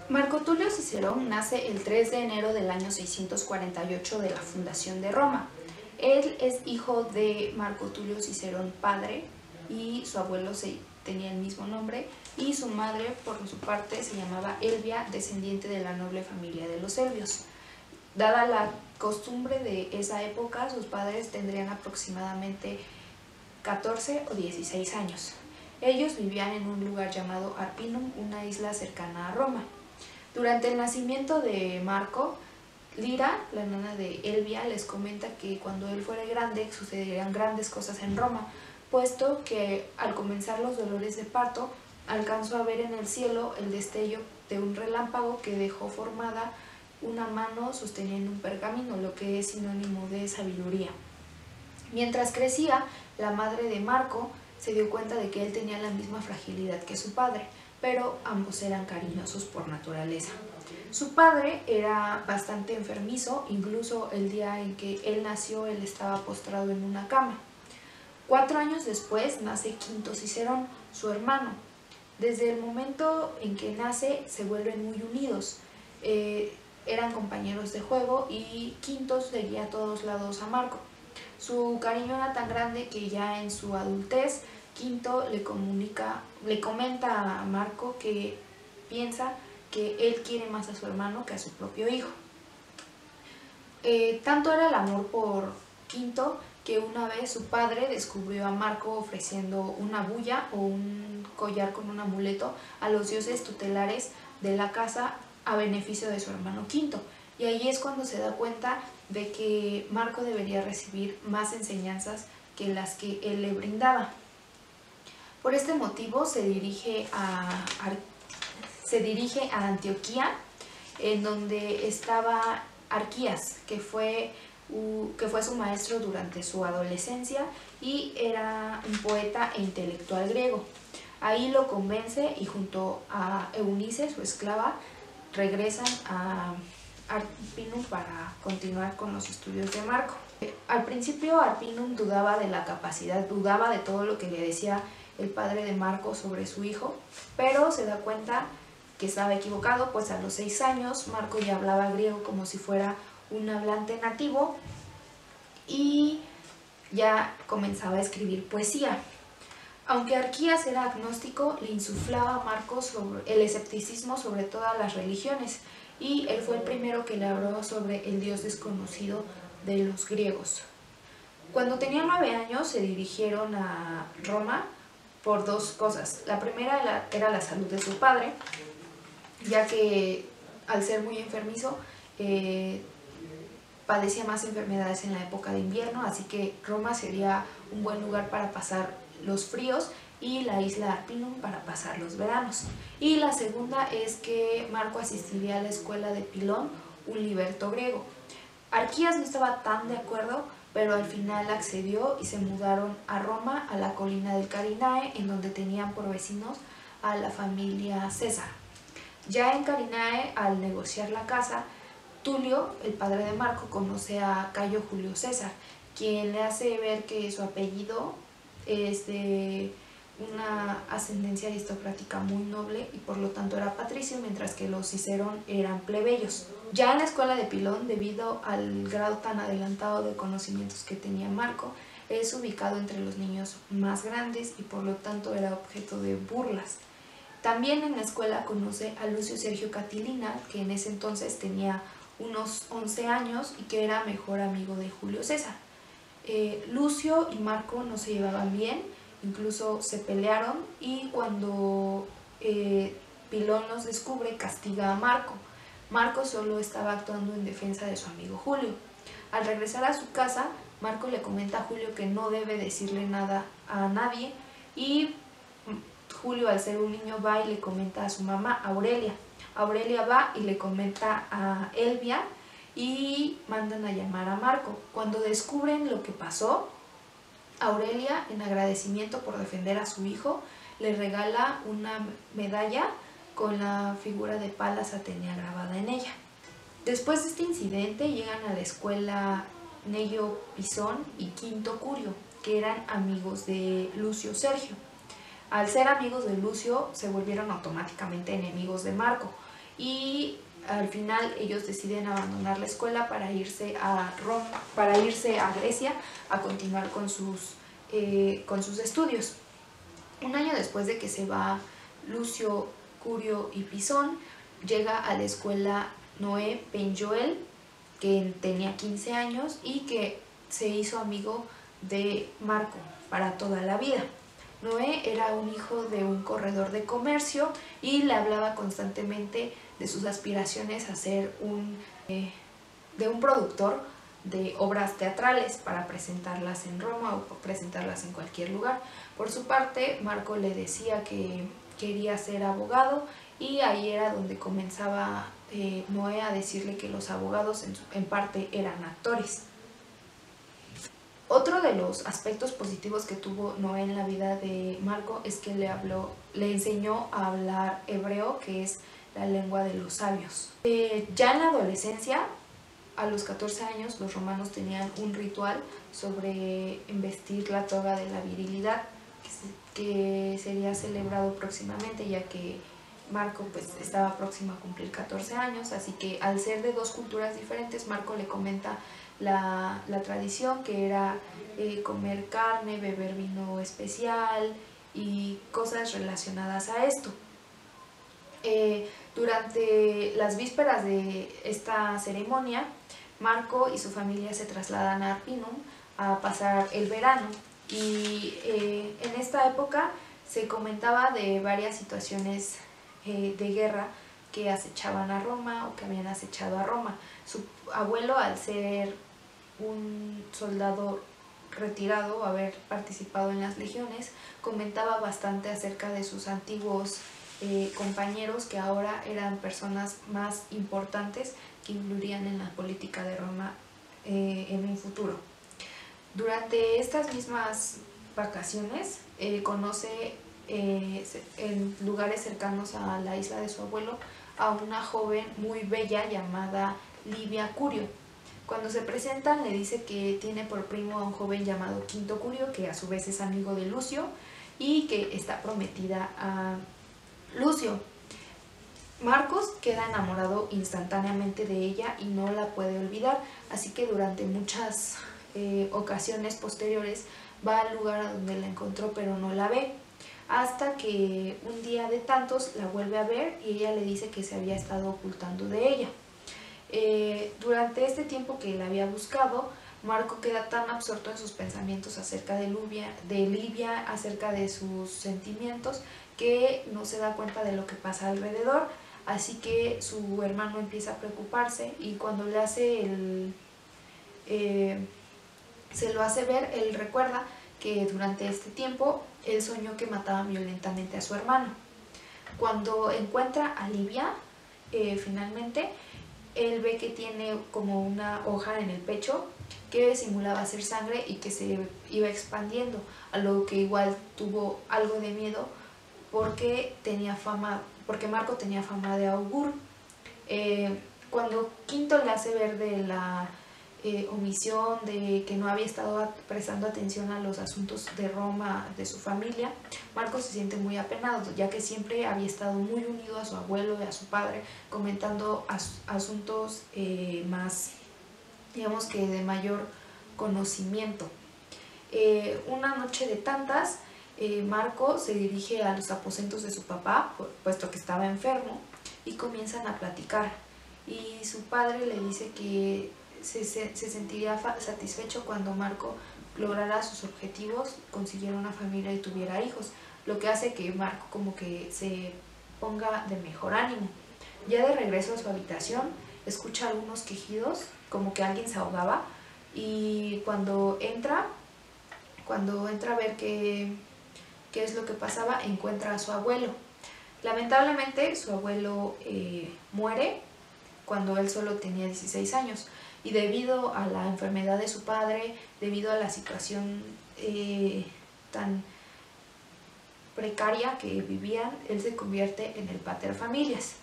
Marco Tulio Cicerón nace el 3 de enero del año 648 de la fundación de Roma. Él es hijo de Marco Tulio Cicerón padre y su abuelo tenía el mismo nombre, y su madre por su parte se llamaba Elvia, descendiente de la noble familia de los Elvios. Dada la costumbre de esa época, sus padres tendrían aproximadamente 14 o 16 años. Ellos vivían en un lugar llamado Arpinum, una isla cercana a Roma. Durante el nacimiento de Marco, Lira, la nana de Elvia, les comenta que cuando él fuera grande sucederían grandes cosas en Roma, puesto que al comenzar los dolores de parto alcanzó a ver en el cielo el destello de un relámpago que dejó formada una mano sosteniendo un pergamino, lo que es sinónimo de sabiduría. Mientras crecía, la madre de Marco se dio cuenta de que él tenía la misma fragilidad que su padre, pero ambos eran cariñosos por naturaleza. Su padre era bastante enfermizo, incluso el día en que él nació él estaba postrado en una cama. 4 años después nace Quinto Cicerón, su hermano. Desde el momento en que nace se vuelven muy unidos. Eran compañeros de juego y Quinto seguía a todos lados a Marco. Su cariño era tan grande que ya en su adultez Quinto le comenta a Marco que piensa que él quiere más a su hermano que a su propio hijo. Tanto era el amor por Quinto que una vez su padre descubrió a Marco ofreciendo una bulla o un collar con un amuleto a los dioses tutelares de la casa a beneficio de su hermano Quinto. Y ahí es cuando se da cuenta de que Marco debería recibir más enseñanzas que las que él le brindaba. Por este motivo se dirige a Antioquía, en donde estaba Arquías, que fue su maestro durante su adolescencia y era un poeta e intelectual griego. Ahí lo convence y junto a Eunice, su esclava, regresan a Arpinum para continuar con los estudios de Marco. Al principio Arpinum dudaba de la capacidad, dudaba de todo lo que le decía el padre de Marco sobre su hijo, pero se da cuenta que estaba equivocado, pues a los 6 años Marco ya hablaba griego como si fuera un hablante nativo y ya comenzaba a escribir poesía. Aunque Arquías era agnóstico, le insuflaba a Marco sobre el escepticismo sobre todas las religiones, y él fue el primero que le habló sobre el dios desconocido de los griegos. Cuando tenía 9 años se dirigieron a Roma por 2 cosas. La primera era la salud de su padre, ya que al ser muy enfermizo padecía más enfermedades en la época de invierno, así que Roma sería un buen lugar para pasar los fríos y la isla Arpinum para pasar los veranos. Y la segunda es que Marco asistiría a la escuela de Pilón, un liberto griego. Arquías no estaba tan de acuerdo, pero al final accedió y se mudaron a Roma, a la colina del Carinae, en donde tenían por vecinos a la familia César. Ya en Carinae, al negociar la casa, Tulio, el padre de Marco, conoce a Cayo Julio César, quien le hace ver que su apellido es de una ascendencia aristocrática muy noble y por lo tanto era patricio, mientras que los Cicerón eran plebeyos. Ya en la escuela de Pilón, debido al grado tan adelantado de conocimientos que tenía Marco, es ubicado entre los niños más grandes y por lo tanto era objeto de burlas. También en la escuela conoce a Lucio Sergio Catilina, que en ese entonces tenía unos 11 años y que era mejor amigo de Julio César. Lucio y Marco no se llevaban bien, incluso se pelearon, y cuando Pilón los descubre castiga a Marco. Marco solo estaba actuando en defensa de su amigo Julio. Al regresar a su casa, Marco le comenta a Julio que no debe decirle nada a nadie, y Julio, al ser un niño, va y le comenta a su mamá, Aurelia. Aurelia va y le comenta a Elvia y mandan a llamar a Marco. Cuando descubren lo que pasó, Aurelia, en agradecimiento por defender a su hijo, le regala una medalla con la figura de Palas Atenea grabada en ella. Después de este incidente llegan a la escuela Neyo Pisón y Quinto Curio, que eran amigos de Lucio Sergio. Al ser amigos de Lucio, se volvieron automáticamente enemigos de Marco, y al final ellos deciden abandonar la escuela para irse a Roma, para irse a Grecia a continuar con sus estudios. Un año después de que se va Lucio, Curio y Pisón, llega a la escuela Noé Penjoel, que tenía 15 años y que se hizo amigo de Marco para toda la vida. Noé era un hijo de un corredor de comercio y le hablaba constantemente de sus aspiraciones a ser un productor de obras teatrales para presentarlas en Roma o presentarlas en cualquier lugar. Por su parte, Marco le decía que quería ser abogado y ahí era donde comenzaba Noé a decirle que los abogados en parte eran actores. Otro de los aspectos positivos que tuvo Noé en la vida de Marco es que le enseñó a hablar hebreo, que es la lengua de los sabios. Ya en la adolescencia, a los 14 años, los romanos tenían un ritual sobre investir la toga de la virilidad, que sería celebrado próximamente, ya que Marco pues estaba próximo a cumplir 14 años, así que al ser de dos culturas diferentes, Marco le comenta la tradición, que era comer carne, beber vino especial y cosas relacionadas a esto. Durante las vísperas de esta ceremonia, Marco y su familia se trasladan a Arpinum a pasar el verano, y en esta época se comentaba de varias situaciones de guerra que acechaban a Roma o que habían acechado a Roma. Su abuelo, al ser un soldado retirado, haber participado en las legiones, comentaba bastante acerca de sus antiguos compañeros, que ahora eran personas más importantes que influirían en la política de Roma en un futuro. Durante estas mismas vacaciones conoce en lugares cercanos a la isla de su abuelo a una joven muy bella llamada Livia Curio. Cuando se presentan, le dice que tiene por primo a un joven llamado Quinto Curio, que a su vez es amigo de Lucio y que está prometida a Lucio. Marcos queda enamorado instantáneamente de ella y no la puede olvidar, así que durante muchas ocasiones posteriores va al lugar a donde la encontró pero no la ve, hasta que un día de tantos la vuelve a ver y ella le dice que se había estado ocultando de ella. Durante este tiempo que la había buscado, Marco queda tan absorto en sus pensamientos acerca de Livia, acerca de sus sentimientos, que no se da cuenta de lo que pasa alrededor, así que su hermano empieza a preocuparse, y cuando le hace se lo hace ver, él recuerda que durante este tiempo él soñó que mataban violentamente a su hermano. Cuando encuentra a Livia, finalmente, él ve que tiene como una hoja en el pecho que simulaba ser sangre y que se iba expandiendo, a lo que igual tuvo algo de miedo porque Marco tenía fama de augur. Cuando Quinto le hace ver de la omisión, de que no había estado prestando atención a los asuntos de Roma, de su familia, Marco se siente muy apenado, ya que siempre había estado muy unido a su abuelo y a su padre, comentando asuntos más, digamos que de mayor conocimiento. Una noche de tantas, Marco se dirige a los aposentos de su papá, puesto que estaba enfermo, y comienzan a platicar. Y su padre le dice que se sentiría satisfecho cuando Marco lograra sus objetivos, consiguiera una familia y tuviera hijos, lo que hace que Marco como que se ponga de mejor ánimo. Ya de regreso a su habitación, escucha algunos quejidos, como que alguien se ahogaba, y cuando entra a ver qué es lo que pasaba, encuentra a su abuelo. Lamentablemente su abuelo muere cuando él solo tenía 16 años, y debido a la enfermedad de su padre, debido a la situación tan precaria que vivían, él se convierte en el pater familias.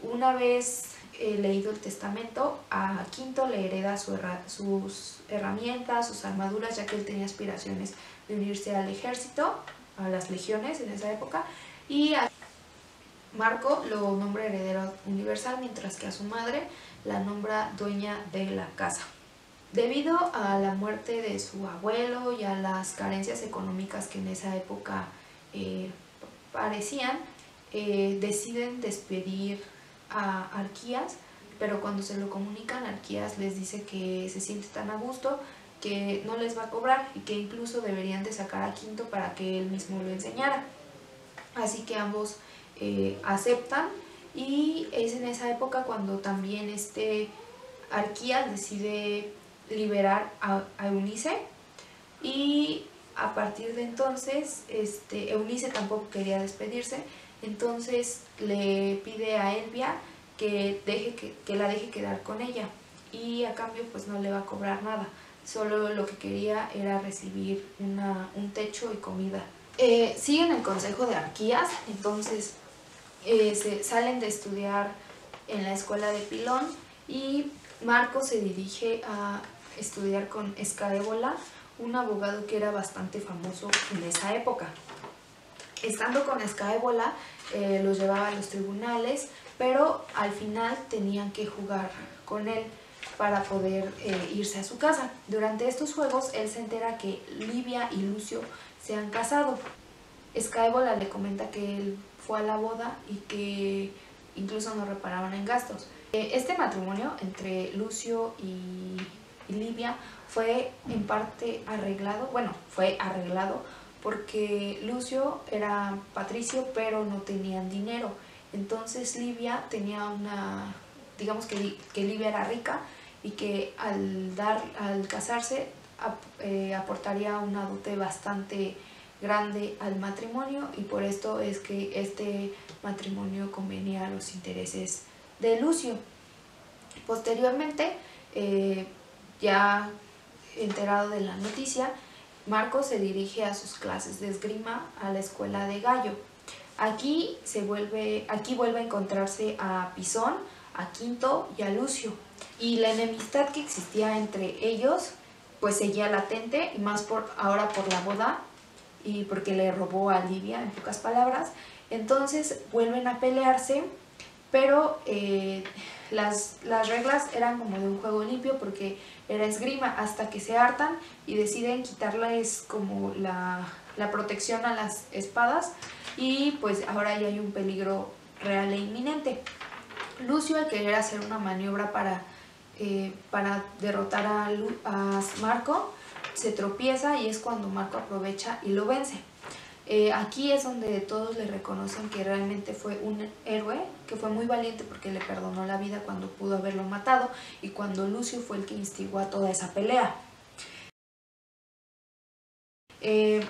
Una vez leído el testamento, a Quinto le hereda sus herramientas, sus armaduras, ya que él tenía aspiraciones de unirse al ejército, a las legiones en esa época, y Marco lo nombra heredero universal, mientras que a su madre la nombra dueña de la casa. Debido a la muerte de su abuelo y a las carencias económicas que en esa época parecían, deciden despedir a Arquías, pero cuando se lo comunican, Arquías les dice que se siente tan a gusto que no les va a cobrar y que incluso deberían de sacar a Quinto para que él mismo lo enseñara. Así que ambos aceptan, y es en esa época cuando también Arquías decide liberar a Eunice, y a partir de entonces Eunice tampoco quería despedirse, entonces le pide a Elvia que la deje quedar con ella, y a cambio pues no le va a cobrar nada, solo lo que quería era recibir un techo y comida. Siguen el consejo de Arquías, entonces salen de estudiar en la escuela de Pilón, y Marco se dirige a estudiar con Escaévola, un abogado que era bastante famoso en esa época. Estando con Escaévola, los llevaba a los tribunales, pero al final tenían que jugar con él para poder irse a su casa. Durante estos juegos, él se entera que Livia y Lucio se han casado. Escaévola le comenta que él fue a la boda y que incluso no reparaban en gastos. Este matrimonio entre Lucio y Livia fue en parte arreglado, fue arreglado porque Lucio era patricio pero no tenían dinero. Entonces Livia tenía digamos que Livia era rica y que al casarse aportaría una dote bastante grande al matrimonio, y por esto es que este matrimonio convenía a los intereses de Lucio. Posteriormente, ya enterado de la noticia, Marco se dirige a sus clases de esgrima a la escuela de Gallo. Aquí vuelve a encontrarse a Pisón, a Quinto y a Lucio, y la enemistad que existía entre ellos pues seguía latente, y más ahora por la boda y porque le robó a Livia, en pocas palabras. Entonces vuelven a pelearse, pero las reglas eran como de un juego limpio porque era esgrima, hasta que se hartan y deciden quitarles como la protección a las espadas, y pues ahora ya hay un peligro real e inminente. Lucio, al querer hacer una maniobra para derrotar a Marco, se tropieza, y es cuando Marco aprovecha y lo vence. Aquí es donde todos le reconocen que realmente fue un héroe, que fue muy valiente porque le perdonó la vida cuando pudo haberlo matado, y cuando Lucio fue el que instigó a toda esa pelea. El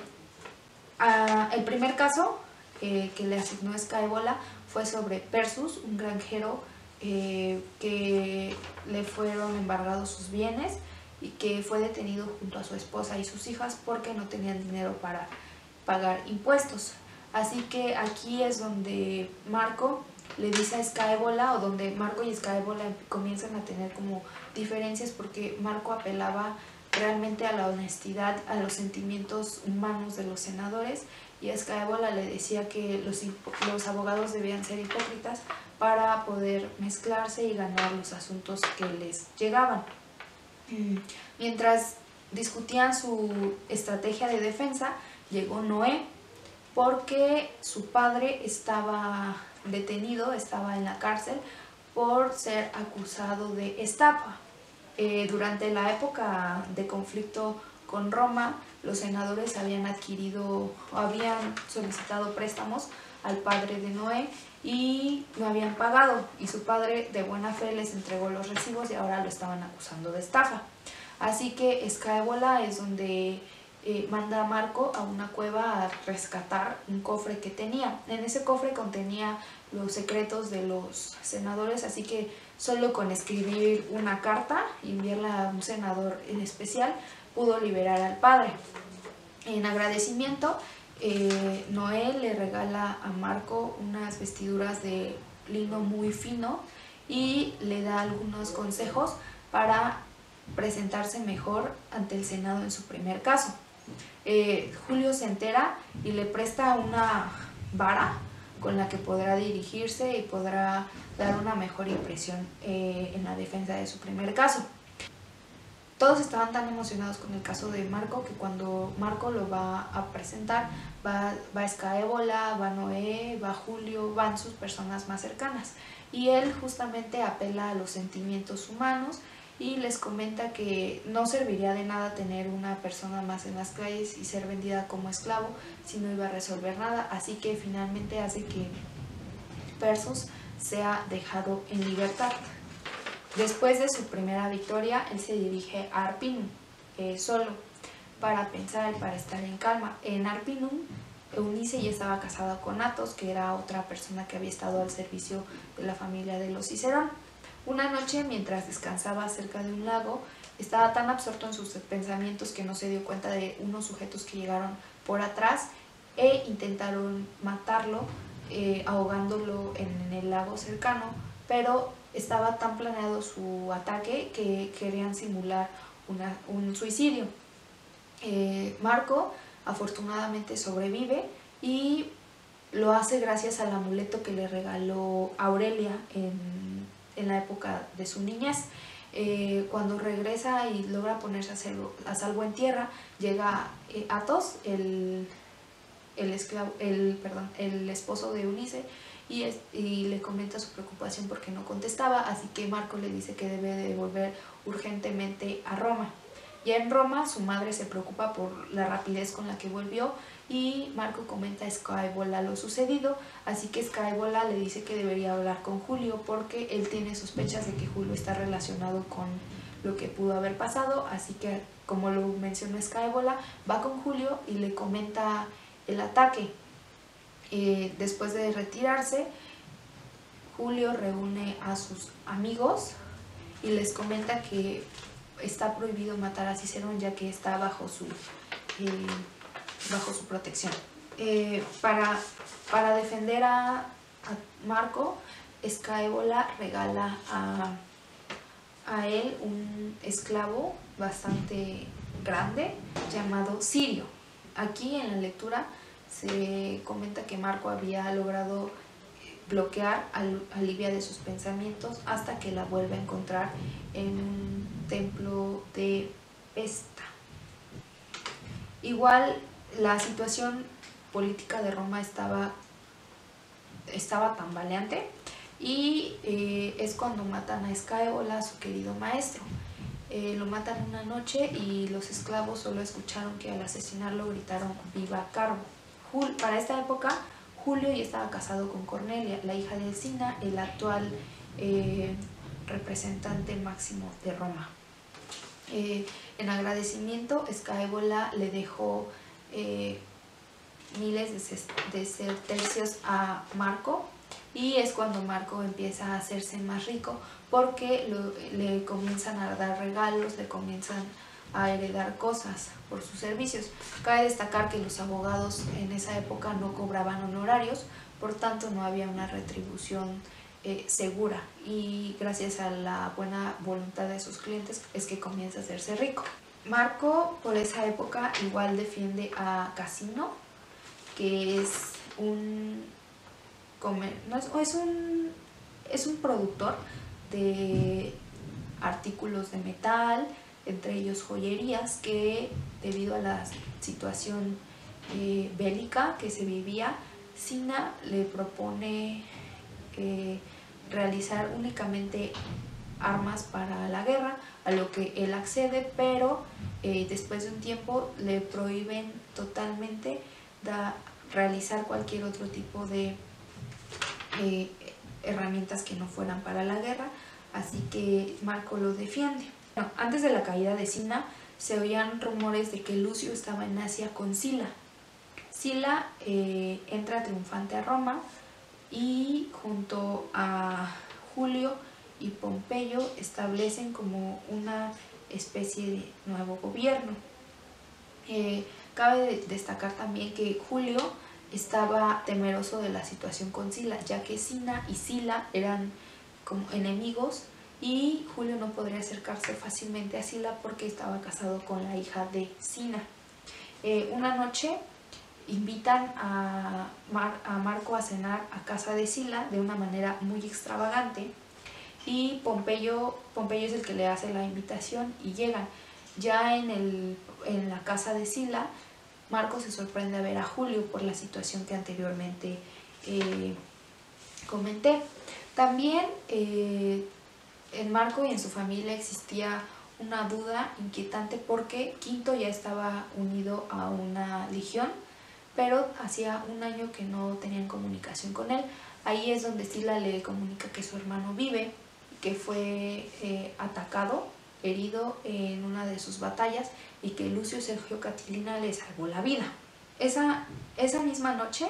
primer caso que le asignó Escaévola fue sobre Persus, un granjero que le fueron embargados sus bienes y que fue detenido junto a su esposa y sus hijas porque no tenían dinero para pagar impuestos. Así que aquí es donde Marco le dice a Escaévola, o donde Marco y Escaévola comienzan a tener como diferencias, porque Marco apelaba realmente a la honestidad, a los sentimientos humanos de los senadores, y Escaévola le decía que los abogados debían ser hipócritas para poder mezclarse y ganar los asuntos que les llegaban. Mientras discutían su estrategia de defensa, llegó Noé, porque su padre estaba detenido, estaba en la cárcel por ser acusado de estafa. Durante la época de conflicto con Roma, los senadores habían solicitado préstamos al padre de Noé y no habían pagado, y su padre de buena fe les entregó los recibos y ahora lo estaban acusando de estafa. Así que Escaévola es donde manda a Marco a una cueva a rescatar un cofre que tenía. En ese cofre contenía los secretos de los senadores, así que solo con escribir una carta y enviarla a un senador en especial pudo liberar al padre. En agradecimiento, Noé le regala a Marco unas vestiduras de lino muy fino y le da algunos consejos para presentarse mejor ante el Senado en su primer caso. Julio se entera y le presta una vara con la que podrá dirigirse y podrá dar una mejor impresión en la defensa de su primer caso. Todos estaban tan emocionados con el caso de Marco que cuando Marco lo va a presentar, va Scaevola, va Noé, va Julio, van sus personas más cercanas. Y él justamente apela a los sentimientos humanos y les comenta que no serviría de nada tener una persona más en las calles y ser vendida como esclavo si no iba a resolver nada. Así que finalmente hace que Persos sea dejado en libertad. Después de su primera victoria, él se dirige a Arpinum solo para pensar y para estar en calma. En Arpinum, Eunice ya estaba casada con Athos, que era otra persona que había estado al servicio de la familia de los Cicerón. Una noche, mientras descansaba cerca de un lago, estaba tan absorto en sus pensamientos que no se dio cuenta de unos sujetos que llegaron por atrás e intentaron matarlo, ahogándolo en el lago cercano, pero estaba tan planeado su ataque que querían simular un suicidio. Marco afortunadamente sobrevive y lo hace gracias al amuleto que le regaló Aurelia en la época de su niñez. Cuando regresa y logra ponerse a salvo en tierra, llega Athos, el esposo de Eunice, y le comenta su preocupación porque no contestaba, así que Marco le dice que debe de volver urgentemente a Roma. Ya en Roma su madre se preocupa por la rapidez con la que volvió y Marco comenta a Scaevola lo sucedido, así que Scaevola le dice que debería hablar con Julio porque él tiene sospechas de que Julio está relacionado con lo que pudo haber pasado, así que como lo mencionó Scaevola, va con Julio y le comenta el ataque. Después de retirarse, Julio reúne a sus amigos y les comenta que está prohibido matar a Cicerón ya que está bajo su protección. Para defender a Marco, Scaevola regala a él un esclavo bastante grande llamado Sirio. Aquí en la lectura se comenta que Marco había logrado bloquear a Livia de sus pensamientos hasta que la vuelve a encontrar en un templo de Vesta. Igual la situación política de Roma estaba tambaleante y es cuando matan a Scaevola, su querido maestro. Lo matan una noche y los esclavos solo escucharon que al asesinarlo gritaron "¡Viva Carbo!". Para esta época, Julio ya estaba casado con Cornelia, la hija de Sina, el actual representante máximo de Roma. En agradecimiento, Scaevola le dejó miles de sestercios a Marco y es cuando Marco empieza a hacerse más rico porque le comienzan a dar regalos, le comienzan a heredar cosas por sus servicios. Cabe destacar que los abogados en esa época no cobraban honorarios, por tanto no había una retribución segura y gracias a la buena voluntad de sus clientes es que comienza a hacerse rico. Marco por esa época igual defiende a Casino, que es un productor de artículos de metal, entre ellos joyerías, que debido a la situación bélica que se vivía, Sina le propone realizar únicamente armas para la guerra, a lo que él accede, pero después de un tiempo le prohíben totalmente realizar cualquier otro tipo de herramientas que no fueran para la guerra, así que Marco lo defiende. Bueno, antes de la caída de Sina se oían rumores de que Lucio estaba en Asia con Sila. Sila entra triunfante a Roma y junto a Julio y Pompeyo establecen como una especie de nuevo gobierno. Cabe destacar también que Julio estaba temeroso de la situación con Sila, ya que Sina y Sila eran como enemigos y Julio no podría acercarse fácilmente a Sila porque estaba casado con la hija de Sina. Una noche invitan a Marco a cenar a casa de Sila de una manera muy extravagante, y Pompeyo es el que le hace la invitación y llegan. Ya en la casa de Sila, Marco se sorprende a ver a Julio por la situación que anteriormente comenté. También en Marco y en su familia existía una duda inquietante porque Quinto ya estaba unido a una legión, pero hacía un año que no tenían comunicación con él. Ahí es donde Sila le comunica que su hermano vive, que fue atacado, herido en una de sus batallas, y que Lucio Sergio Catilina le salvó la vida. Esa misma noche,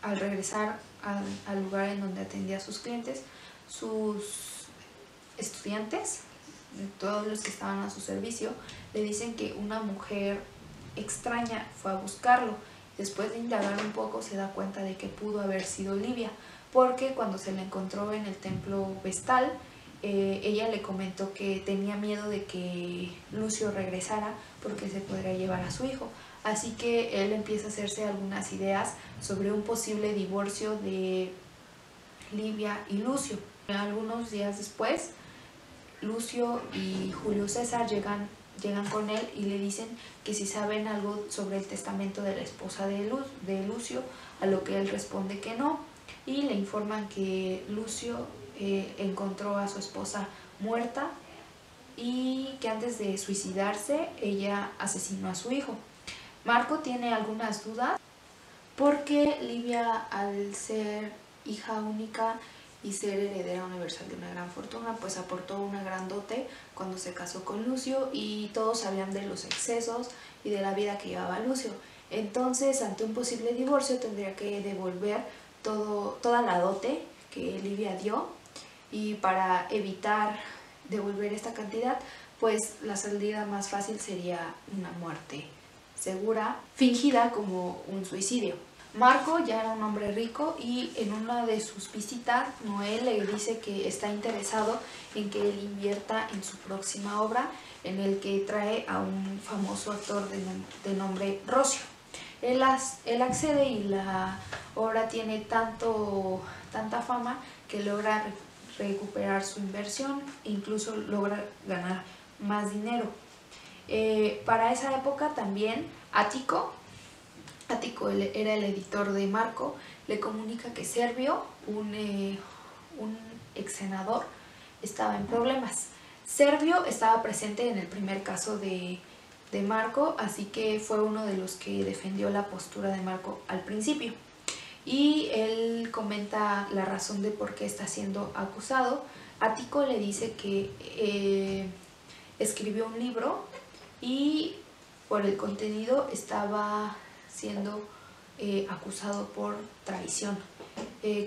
al regresar al lugar en donde atendía a sus clientes, sus estudiantes, todos los que estaban a su servicio, le dicen que una mujer extraña fue a buscarlo. Después de indagar un poco, se da cuenta de que pudo haber sido Livia, porque cuando se la encontró en el templo vestal, ella le comentó que tenía miedo de que Lucio regresara porque se podría llevar a su hijo. Así que él empieza a hacerse algunas ideas sobre un posible divorcio de Livia y Lucio. Algunos días después, Lucio y Julio César llegan con él y le dicen que si saben algo sobre el testamento de la esposa de Lucio, a lo que él responde que no, y le informan que Lucio encontró a su esposa muerta y que antes de suicidarse ella asesinó a su hijo. Marco tiene algunas dudas porque Livia, al ser hija única y ser heredera universal de una gran fortuna, pues aportó una gran dote cuando se casó con Lucio, y todos sabían de los excesos y de la vida que llevaba Lucio. Entonces, ante un posible divorcio, tendría que devolver toda la dote que Livia dio, y para evitar devolver esta cantidad, pues la salida más fácil sería una muerte segura, fingida como un suicidio. Marco ya era un hombre rico, y en una de sus visitas Noé le dice que está interesado en que él invierta en su próxima obra, en el que trae a un famoso actor de nombre Rocio. Él accede, y la obra tiene tanta fama que logra recuperar su inversión e incluso logra ganar más dinero. Para esa época también Ático era el editor de Marco, le comunica que Servio, un ex senador, estaba en problemas. Servio estaba presente en el primer caso de Marco, así que fue uno de los que defendió la postura de Marco al principio. Y él comenta la razón de por qué está siendo acusado. Ático le dice que escribió un libro y por el contenido estaba siendo acusado por traición.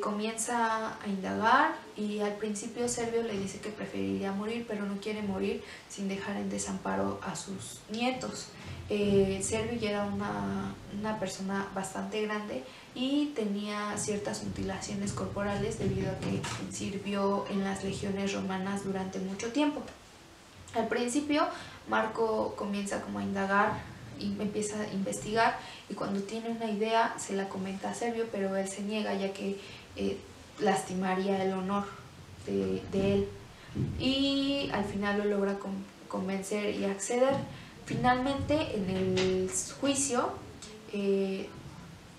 Comienza a indagar, y al principio Servio le dice que preferiría morir, pero no quiere morir sin dejar en desamparo a sus nietos. Servio ya era una persona bastante grande y tenía ciertas mutilaciones corporales debido a que sirvió en las legiones romanas durante mucho tiempo. Al principio Marco comienza como a indagar y empieza a investigar, y cuando tiene una idea se la comenta a Servio, pero él se niega, ya que lastimaría el honor de él, y al final lo logra convencer y acceder. Finalmente, en el juicio,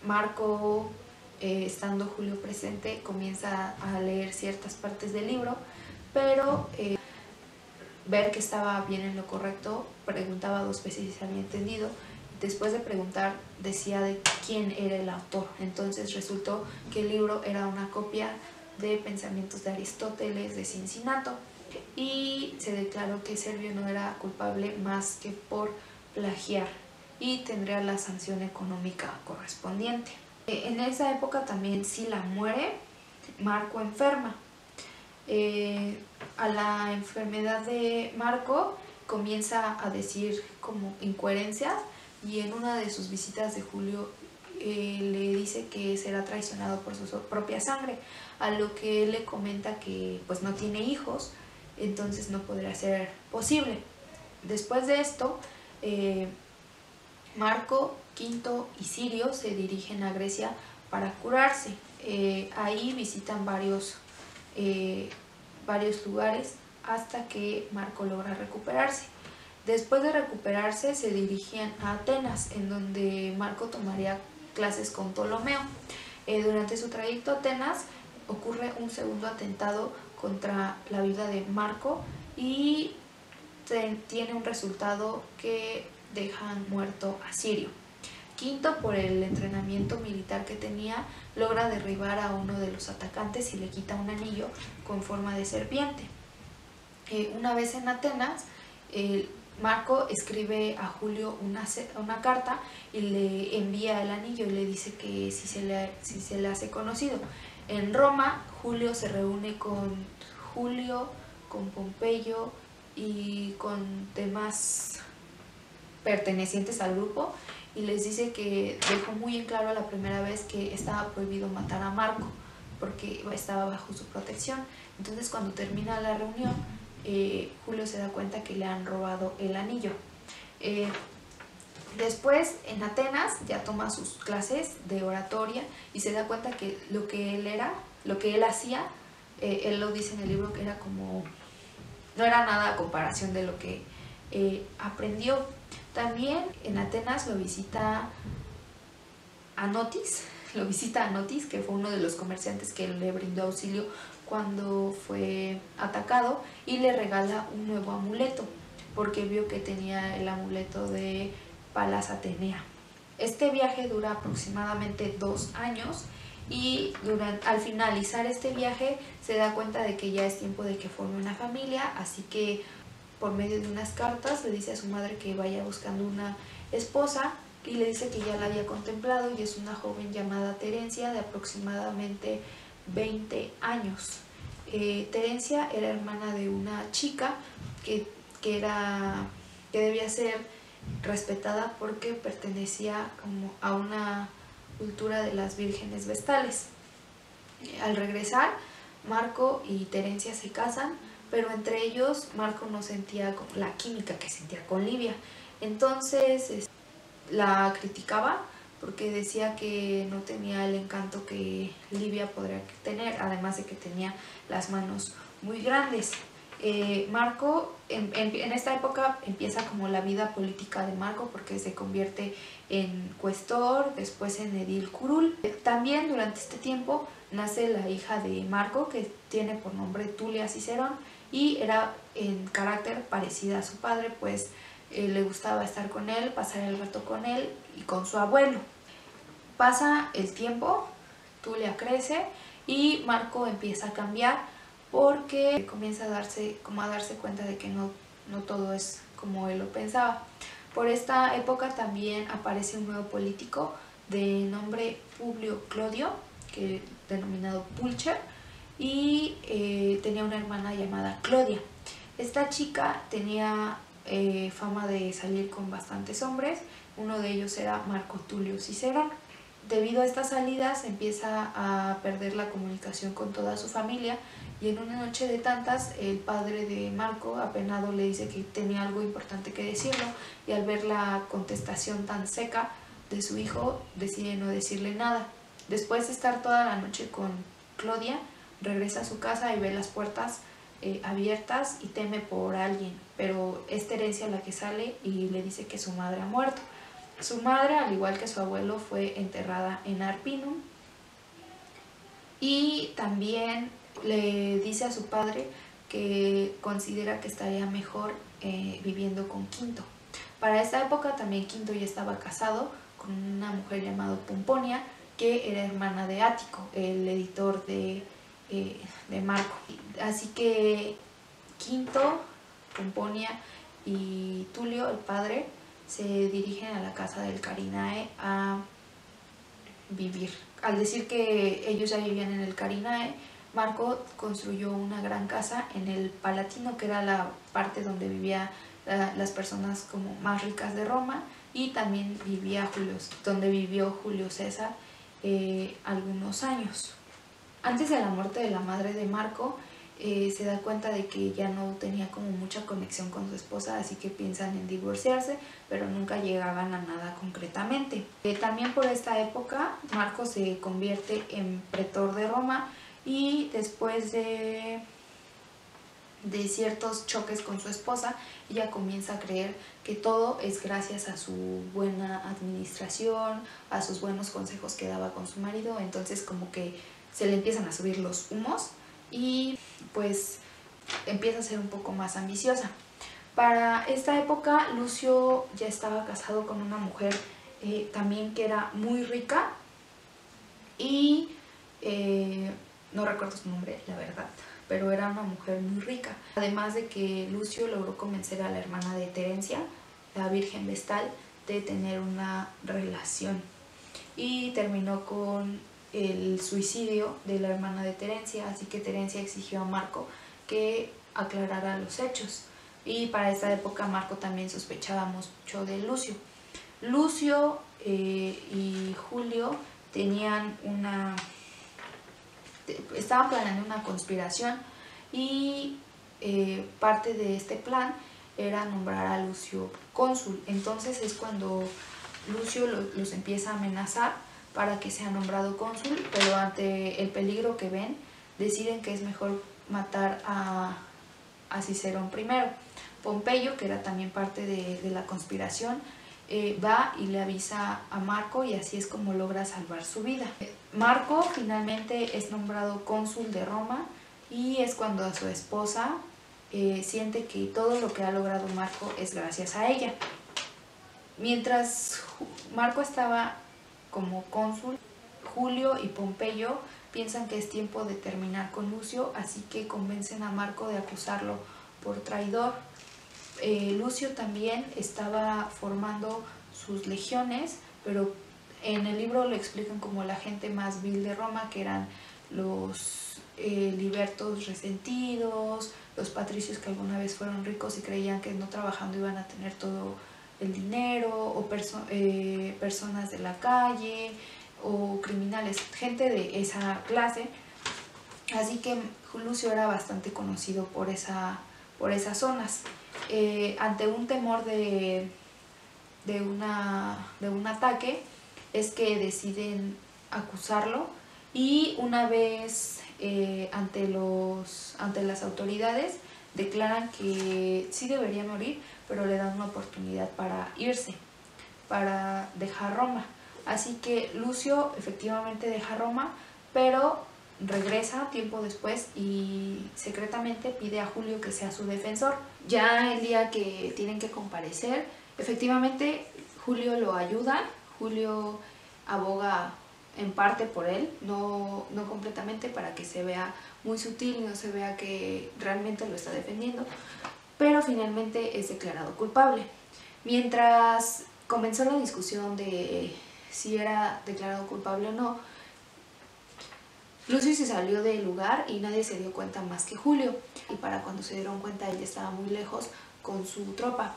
Marco, estando Julio presente, comienza a leer ciertas partes del libro, pero ver que estaba bien en lo correcto, preguntaba 2 veces si se había entendido. Después de preguntar, decía de quién era el autor. Entonces resultó que el libro era una copia de Pensamientos de Aristóteles de Cincinnato, y se declaró que Servio no era culpable más que por plagiar, y tendría la sanción económica correspondiente. En esa época también Sila muere, Marco enferma. A la enfermedad de Marco comienza a decir como incoherencias, y en una de sus visitas de Julio le dice que será traicionado por su propia sangre, a lo que él le comenta que pues no tiene hijos, entonces no podrá ser posible. Después de esto, Marco Quinto y Sirio se dirigen a Grecia para curarse. Ahí visitan varios lugares hasta que Marco logra recuperarse. Después de recuperarse se dirigían a Atenas, en donde Marco tomaría clases con Ptolomeo. Durante su trayecto a Atenas ocurre un segundo atentado contra la vida de Marco y tiene un resultado que dejan muerto a Sirio. Quinto, por el entrenamiento militar que tenía, logra derribar a uno de los atacantes y le quita un anillo con forma de serpiente. Una vez en Atenas, Marco escribe a Julio una carta y le envía el anillo y le dice que si se le hace conocido. En Roma, Julio se reúne con Pompeyo y con demás pertenecientes al grupo y les dice que dejó muy en claro la primera vez que estaba prohibido matar a Marco porque estaba bajo su protección. Entonces, cuando termina la reunión, Julio se da cuenta que le han robado el anillo. Después, en Atenas, ya toma sus clases de oratoria y se da cuenta que lo que él hacía, él lo dice en el libro, que era como, no era nada a comparación de lo que aprendió. También en Atenas lo visita Anotis, que fue uno de los comerciantes que le brindó auxilio cuando fue atacado, y le regala un nuevo amuleto porque vio que tenía el amuleto de Palas Atenea. Este viaje dura aproximadamente 2 años y al finalizar este viaje se da cuenta de que ya es tiempo de que forme una familia, así que por medio de unas cartas le dice a su madre que vaya buscando una esposa y le dice que ya la había contemplado y es una joven llamada Terencia de aproximadamente 20 años. Terencia era hermana de una chica que debía ser respetada porque pertenecía como a una cultura de las vírgenes vestales. Al regresar, Marco y Terencia se casan, pero entre ellos Marco no sentía la química que sentía con Livia. Entonces la criticaba porque decía que no tenía el encanto que Livia podría tener, además de que tenía las manos muy grandes. Marco, en esta época empieza como la vida política de Marco porque se convierte en cuestor, después en edil curul. También durante este tiempo nace la hija de Marco, que tiene por nombre Tulia Cicerón, y era en carácter parecida a su padre, pues le gustaba estar con él, pasar el rato con él y con su abuelo. Pasa el tiempo, Tulia crece y Marco empieza a cambiar porque comienza a darse cuenta de que no todo es como él lo pensaba. Por esta época también aparece un nuevo político de nombre Publio Clodio, que denominado Pulcher, y tenía una hermana llamada Clodia. Esta chica tenía fama de salir con bastantes hombres, uno de ellos era Marco Tulio Cicerón. Debido a estas salidas empieza a perder la comunicación con toda su familia y en una noche de tantas el padre de Marco, apenado, le dice que tenía algo importante que decirlo, y al ver la contestación tan seca de su hijo decide no decirle nada. Después de estar toda la noche con Clodia, regresa a su casa y ve las puertas abiertas y teme por alguien, pero es Terencia la que sale y le dice que su madre ha muerto. Su madre, al igual que su abuelo, fue enterrada en Arpinum, y también le dice a su padre que considera que estaría mejor viviendo con Quinto. Para esta época también Quinto ya estaba casado con una mujer llamada Pomponia, que era hermana de Ático, el editor de Marco. Así que Quinto, Pomponia y Tulio, el padre, se dirigen a la casa del Carinae a vivir. Al decir que ellos ya vivían en el Carinae, Marco construyó una gran casa en el Palatino, que era la parte donde vivían las personas como más ricas de Roma, y también donde vivió Julio César algunos años. Antes de la muerte de la madre de Marco, se da cuenta de que ya no tenía como mucha conexión con su esposa, así que piensan en divorciarse, pero nunca llegaban a nada concretamente. También por esta época Marco se convierte en pretor de Roma y después de ciertos choques con su esposa, ella comienza a creer que todo es gracias a su buena administración, a sus buenos consejos que daba con su marido. Entonces como que se le empiezan a subir los humos y pues empieza a ser un poco más ambiciosa. Para esta época Lucio ya estaba casado con una mujer también que era muy rica y no recuerdo su nombre, la verdad, pero era una mujer muy rica. Además de que Lucio logró convencer a la hermana de Terencia, la Virgen Vestal, de tener una relación y terminó con el suicidio de la hermana de Terencia, así que Terencia exigió a Marco que aclarara los hechos y para esta época Marco también sospechaba mucho de Lucio. Lucio y Julio estaban planeando una conspiración y parte de este plan era nombrar a Lucio cónsul. Entonces es cuando Lucio los empieza a amenazar para que sea nombrado cónsul, pero ante el peligro que ven deciden que es mejor matar a Cicerón primero. Pompeyo, que era también parte de la conspiración, va y le avisa a Marco y así es como logra salvar su vida. Marco finalmente es nombrado cónsul de Roma y es cuando a su esposa siente que todo lo que ha logrado Marco es gracias a ella. Mientras Marco estaba como cónsul, Julio y Pompeyo piensan que es tiempo de terminar con Lucio, así que convencen a Marco de acusarlo por traidor. Lucio también estaba formando sus legiones, pero en el libro lo explican como la gente más vil de Roma, que eran los libertos resentidos, los patricios que alguna vez fueron ricos y creían que no trabajando iban a tener todo el dinero, o personas de la calle, o criminales, gente de esa clase. Así que Lucio era bastante conocido por esas zonas. Ante un temor de un ataque es que deciden acusarlo y una vez ante las autoridades declaran que sí debería morir, pero le dan una oportunidad para irse, para dejar Roma. Así que Lucio efectivamente deja Roma, pero regresa tiempo después y secretamente pide a Julio que sea su defensor. Ya el día que tienen que comparecer, efectivamente Julio lo ayuda, Julio aboga en parte por él, no completamente, para que se vea muy sutil y no se vea que realmente lo está defendiendo, pero finalmente es declarado culpable. Mientras comenzó la discusión de si era declarado culpable o no, Lucio se salió del lugar y nadie se dio cuenta más que Julio, y para cuando se dieron cuenta él estaba muy lejos con su tropa.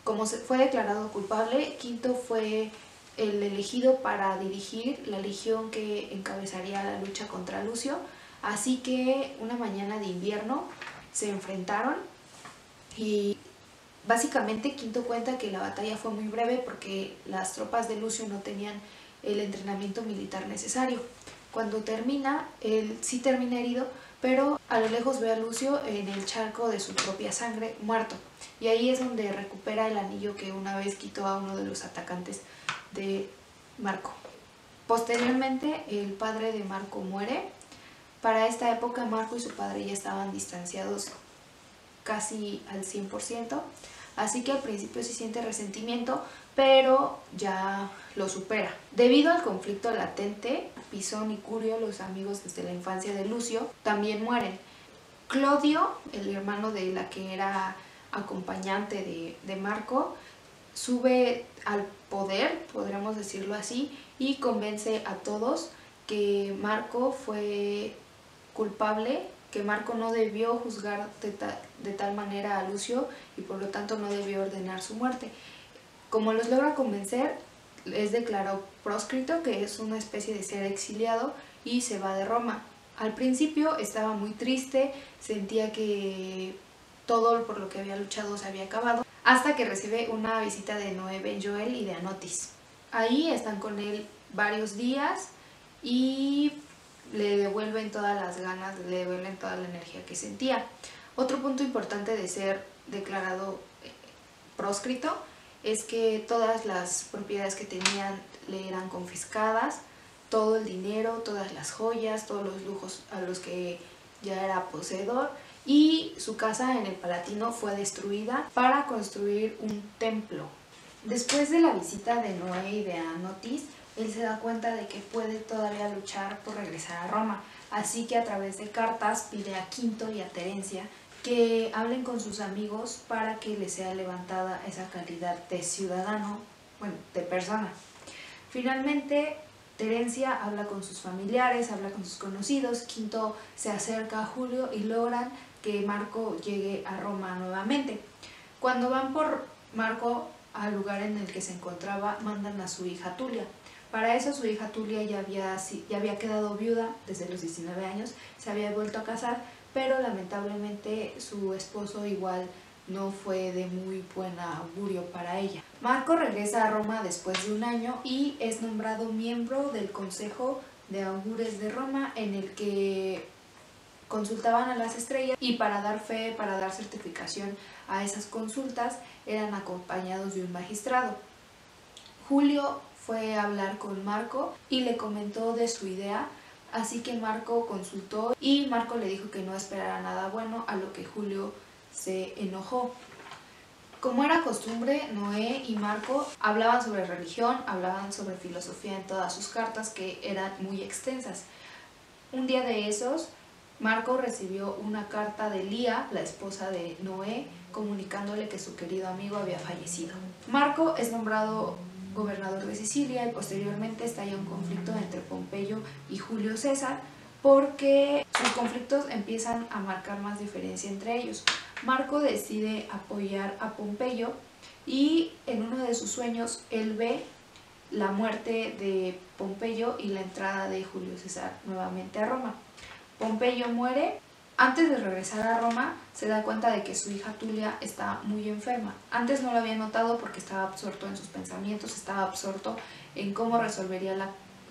Como fue declarado culpable, Quinto fue el elegido para dirigir la legión que encabezaría la lucha contra Lucio, así que una mañana de invierno se enfrentaron y básicamente Quinto cuenta que la batalla fue muy breve porque las tropas de Lucio no tenían el entrenamiento militar necesario. Cuando termina, él sí termina herido, pero a lo lejos ve a Lucio en el charco de su propia sangre, muerto. Y ahí es donde recupera el anillo que una vez quitó a uno de los atacantes de Marco. Posteriormente, el padre de Marco muere. Para esta época, Marco y su padre ya estaban distanciados casi al 100%, así que al principio sí siente resentimiento, pero ya lo supera. Debido al conflicto latente, Pisón y Curio, los amigos desde la infancia de Lucio, también mueren. Clodio, el hermano de la que era acompañante de Marco, sube al poder, podríamos decirlo así, y convence a todos que Marco fue culpable, que Marco no debió juzgar de tal manera a Lucio y por lo tanto no debió ordenar su muerte. Como los logra convencer, es declarado proscrito, que es una especie de ser exiliado, y se va de Roma. Al principio estaba muy triste, sentía que todo por lo que había luchado se había acabado, hasta que recibe una visita de Noé Ben-Joel y de Anotis. Ahí están con él varios días y le devuelven todas las ganas, le devuelven toda la energía que sentía. Otro punto importante de ser declarado proscrito es que todas las propiedades que tenían le eran confiscadas, todo el dinero, todas las joyas, todos los lujos a los que ya era poseedor, y su casa en el Palatino fue destruida para construir un templo. Después de la visita de Noé y de Anotis, él se da cuenta de que puede todavía luchar por regresar a Roma, así que a través de cartas pide a Quinto y a Terencia que hablen con sus amigos para que les sea levantada esa calidad de ciudadano, bueno, de persona. Finalmente, Terencia habla con sus familiares, habla con sus conocidos, Quinto se acerca a Julio y logran que Marco llegue a Roma nuevamente. Cuando van por Marco al lugar en el que se encontraba, mandan a su hija Tulia. Para eso su hija Tulia ya había quedado viuda desde los 19 años, se había vuelto a casar, pero lamentablemente su esposo igual no fue de muy buen augurio para ella. Marco regresa a Roma después de un año y es nombrado miembro del Consejo de Augures de Roma, en el que consultaban a las estrellas, y para dar fe, para dar certificación a esas consultas, eran acompañados de un magistrado. Julio fue a hablar con Marco y le comentó de su idea, así que Marco consultó y Marco le dijo que no esperara nada bueno, a lo que Julio se enojó. Como era costumbre, Noé y Marco hablaban sobre religión, hablaban sobre filosofía en todas sus cartas, que eran muy extensas. Un día de esos, Marco recibió una carta de Lía, la esposa de Noé, comunicándole que su querido amigo había fallecido. Marco es nombrado gobernador de Sicilia y posteriormente estalla un conflicto entre Pompeyo y Julio César, porque sus conflictos empiezan a marcar más diferencia entre ellos. Marco decide apoyar a Pompeyo y en uno de sus sueños él ve la muerte de Pompeyo y la entrada de Julio César nuevamente a Roma. Pompeyo muere. Antes de regresar a Roma, se da cuenta de que su hija Tulia está muy enferma. Antes no lo había notado porque estaba absorto en sus pensamientos, estaba absorto en cómo resolvería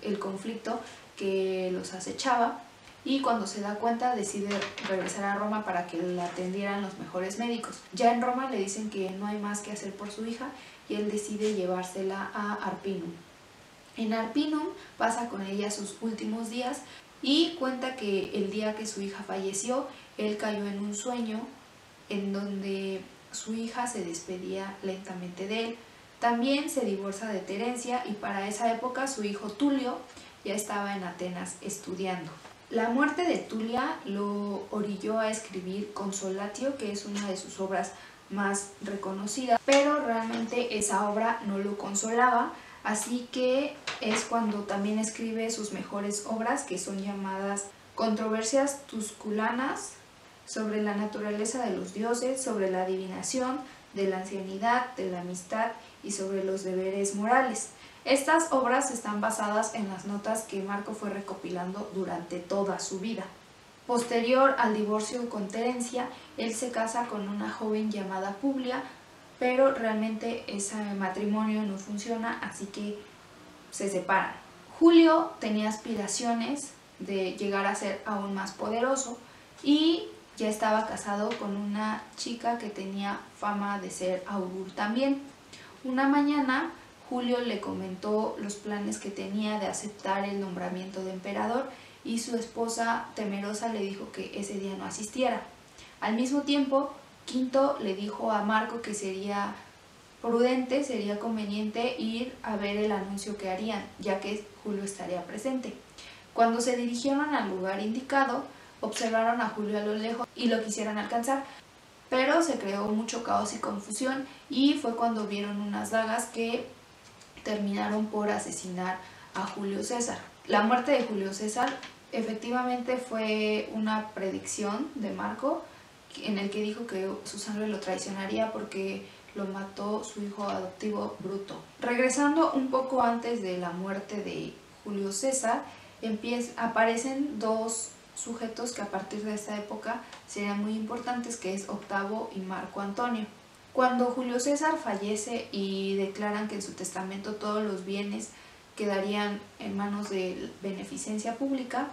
el conflicto que los acechaba, y cuando se da cuenta decide regresar a Roma para que la atendieran los mejores médicos. Ya en Roma le dicen que no hay más que hacer por su hija y él decide llevársela a Arpinum. En Arpinum pasa con ella sus últimos días y cuenta que el día que su hija falleció, él cayó en un sueño en donde su hija se despedía lentamente de él. También se divorcia de Terencia y para esa época su hijo Tulio ya estaba en Atenas estudiando. La muerte de Tulia lo orilló a escribir Consolatio, que es una de sus obras más reconocidas, pero realmente esa obra no lo consolaba, así que es cuando también escribe sus mejores obras, que son llamadas Controversias Tusculanas, sobre la naturaleza de los dioses, sobre la adivinación, de la ancianidad, de la amistad y sobre los deberes morales. Estas obras están basadas en las notas que Marco fue recopilando durante toda su vida. Posterior al divorcio con Terencia, él se casa con una joven llamada Publia, pero realmente ese matrimonio no funciona, así que se separan. Julio tenía aspiraciones de llegar a ser aún más poderoso y ya estaba casado con una chica que tenía fama de ser augur también. Una mañana Julio le comentó los planes que tenía de aceptar el nombramiento de emperador y su esposa, temerosa, le dijo que ese día no asistiera. Al mismo tiempo, Quinto le dijo a Marco que sería prudente, sería conveniente ir a ver el anuncio que harían, ya que Julio estaría presente. Cuando se dirigieron al lugar indicado, observaron a Julio a lo lejos y lo quisieron alcanzar, pero se creó mucho caos y confusión y fue cuando vieron unas dagas que terminaron por asesinar a Julio César. La muerte de Julio César efectivamente fue una predicción de Marco, en el que dijo que su sangre lo traicionaría porque lo mató su hijo adoptivo Bruto. Regresando un poco antes de la muerte de Julio César, aparecen dos sujetos que a partir de esta época serían muy importantes, que es Octavio y Marco Antonio. Cuando Julio César fallece y declaran que en su testamento todos los bienes quedarían en manos de beneficencia pública,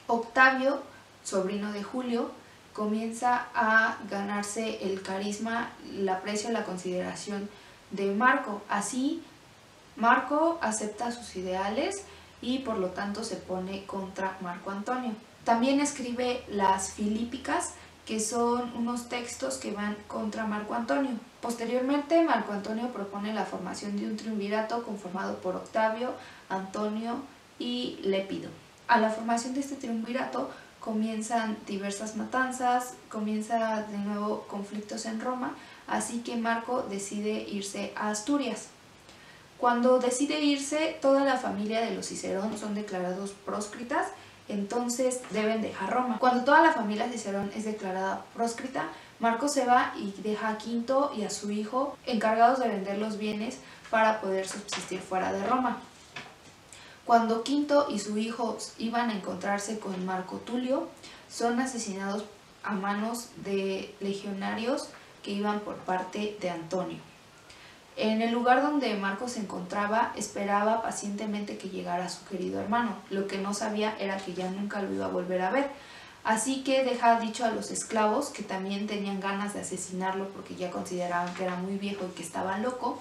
Octavio, sobrino de Julio, comienza a ganarse el carisma, el aprecio y la consideración de Marco. Así, Marco acepta sus ideales y por lo tanto se pone contra Marco Antonio. También escribe las Filípicas, que son unos textos que van contra Marco Antonio. Posteriormente, Marco Antonio propone la formación de un triunvirato conformado por Octavio, Antonio y Lépido. A la formación de este triunvirato comienzan diversas matanzas, comienza de nuevo conflictos en Roma, así que Marco decide irse a Asturias. Cuando decide irse, toda la familia de los Cicerón son declarados próscritas, entonces deben dejar Roma. Cuando toda la familia Cicerón es declarada próscrita, Marco se va y deja a Quinto y a su hijo encargados de vender los bienes para poder subsistir fuera de Roma. Cuando Quinto y su hijo iban a encontrarse con Marco Tulio, son asesinados a manos de legionarios que iban por parte de Antonio. En el lugar donde Marco se encontraba, esperaba pacientemente que llegara su querido hermano. Lo que no sabía era que ya nunca lo iba a volver a ver. Así que deja dicho a los esclavos, que también tenían ganas de asesinarlo porque ya consideraban que era muy viejo y que estaba loco,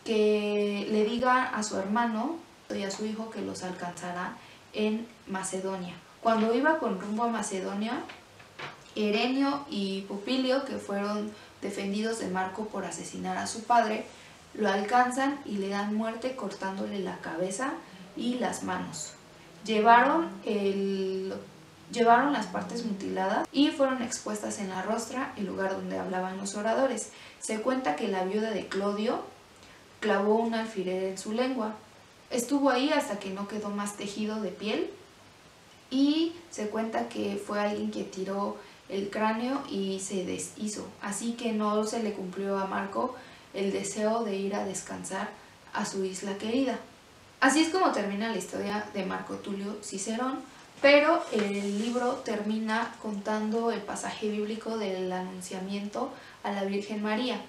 que le diga a su hermano y a su hijo que los alcanzará en Macedonia. Cuando iba con rumbo a Macedonia, Herenio y Pupilio, que fueron defendidos de Marco por asesinar a su padre, lo alcanzan y le dan muerte cortándole la cabeza y las manos. Llevaron las partes mutiladas y fueron expuestas en la rostra, el lugar donde hablaban los oradores. Se cuenta que la viuda de Clodio clavó un alfiler en su lengua. Estuvo ahí hasta que no quedó más tejido de piel y se cuenta que fue alguien que tiró el cráneo y se deshizo, así que no se le cumplió a Marco el deseo de ir a descansar a su isla querida. Así es como termina la historia de Marco Tulio Cicerón, pero el libro termina contando el pasaje bíblico del anunciamiento a la Virgen María.